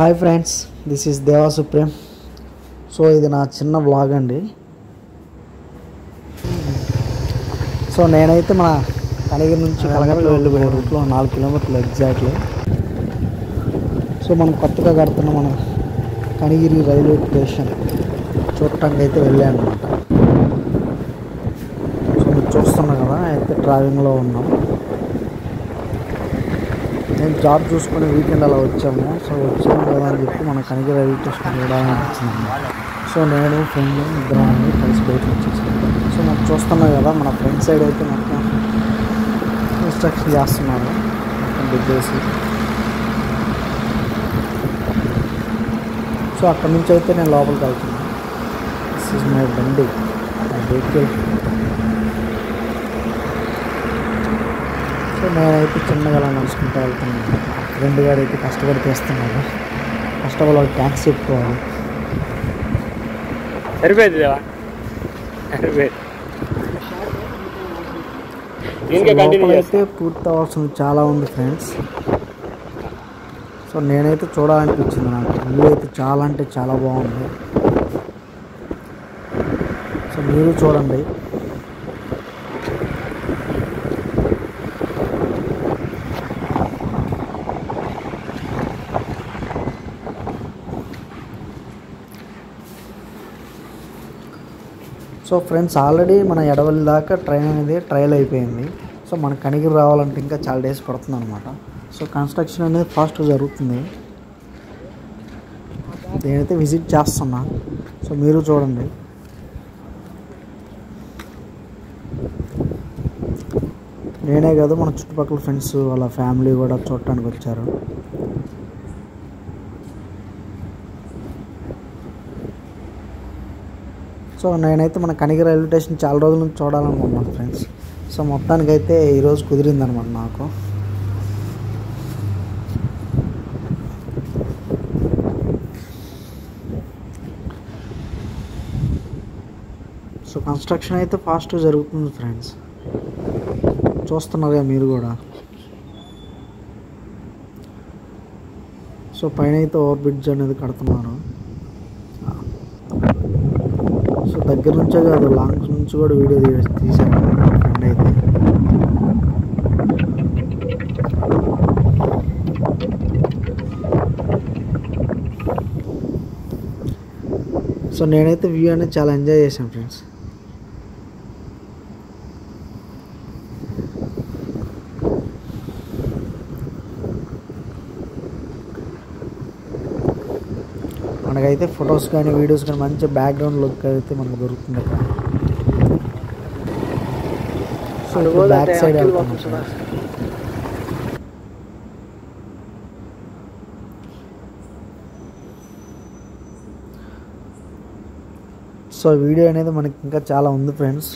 Hi friends, this is దేవా supreme. So ఇది నా చిన్న వ్లాగ్ అండి. సో నేనైతే మన కనిగిరి నుంచి కలగట్లో వెళ్ళిపోయే రూట్లో 4 కిలోమీటర్లు ఎగ్జాక్ట్లీ. సో మనం కొత్తగా కడుతున్న మన కనిగిరి రైల్వే స్టేషన్ చూడటానికి అయితే వెళ్ళాను అనమాట. సో మీరు చూస్తున్నాం కదా, అయితే ట్రావెలింగ్లో ఉన్నాం. నేను జాబ్ చూసుకుని వీకెండ్ అలా వచ్చాము. సో వచ్చాము కదా అని చెప్పి మన కనిగిరి రైల్వే స్టేషన్ చూడాలని వచ్చింది. సో నేను ఫ్రెండ్ ఇద్దరం కలిసి బయట వచ్చేసాను. సో మనం చూస్తున్నాం కదా, మన ఫ్రంట్ సైడ్ అయితే మొత్తం కన్స్ట్రక్షన్ చేస్తున్నారు, మొత్తం దిగ్గేసి. సో అక్కడి నుంచి అయితే నేను లోపలికి వెళ్తున్నాను. దిస్ ఈజ్ మై బండి, మై వెహికల్. సో నేనైతే చిన్నగా అలా నడుచుకుంటూ వెళ్తున్నాను. ఫ్రెండ్ గారు అయితే కష్టపడి తీస్తున్నాడు. కష్టపడి వాళ్ళకి ట్యాక్స్ చెప్పుకోవాలి. సరిపోయింది అయితే పూర్తి అవ్వాల్సింది చాలా ఉంది ఫ్రెండ్స్. సో నేనైతే చూడాలనిపించింది, నాకు వ్యూ అయితే చాలా అంటే చాలా బాగుంది. సో మీరు చూడండి. సో ఫ్రెండ్స్, ఆల్రెడీ మన ఎడవల్లి దాకా ట్రైన్ అనేది ట్రయల్ అయిపోయింది. సో మన కనిగిరి రావాలంటే ఇంకా చాలా డేస్ పడుతుంది అనమాట. సో కన్స్ట్రక్షన్ అనేది ఫాస్ట్గా జరుగుతుంది. నేనైతే విజిట్ చేస్తున్నా. సో మీరు చూడండి. నేనే కాదు, మన చుట్టుపక్కల ఫ్రెండ్స్ వాళ్ళ ఫ్యామిలీ కూడా చూడటానికి వచ్చారు. సో నేనైతే మన కనిగిరి రైల్వే స్టేషన్ చాలా రోజుల నుంచి చూడాలనుకుంటున్నాను ఫ్రెండ్స్. సో మొత్తానికైతే ఈరోజు కుదిరిందనమాట నాకు. సో కన్స్ట్రక్షన్ అయితే ఫాస్ట్గా జరుగుతుంది ఫ్రెండ్స్, చూస్తున్నారుగా మీరు కూడా. సో పైన అయితే ఓవర్ బ్రిడ్జ్ అనేది కడుతున్నారు. సో దగ్గర నుంచే కాదు, లాంగ్ నుంచి కూడా వీడియో తీశాను ఫ్రెండ్ అయితే. సో నేనైతే వ్యూ అనేది చాలా ఎంజాయ్ చేశాను ఫ్రెండ్స్. మనకైతే ఫొటోస్ కానీ వీడియోస్ కానీ మంచి బ్యాక్గ్రౌండ్ లుక్ అయితే మనకు దొరుకుతుంది అక్కడ. సో బ్యాక్ సైడ్ వెళ్తున్నాం. సో వీడియో అనేది మనకి ఇంకా చాలా ఉంది ఫ్రెండ్స్.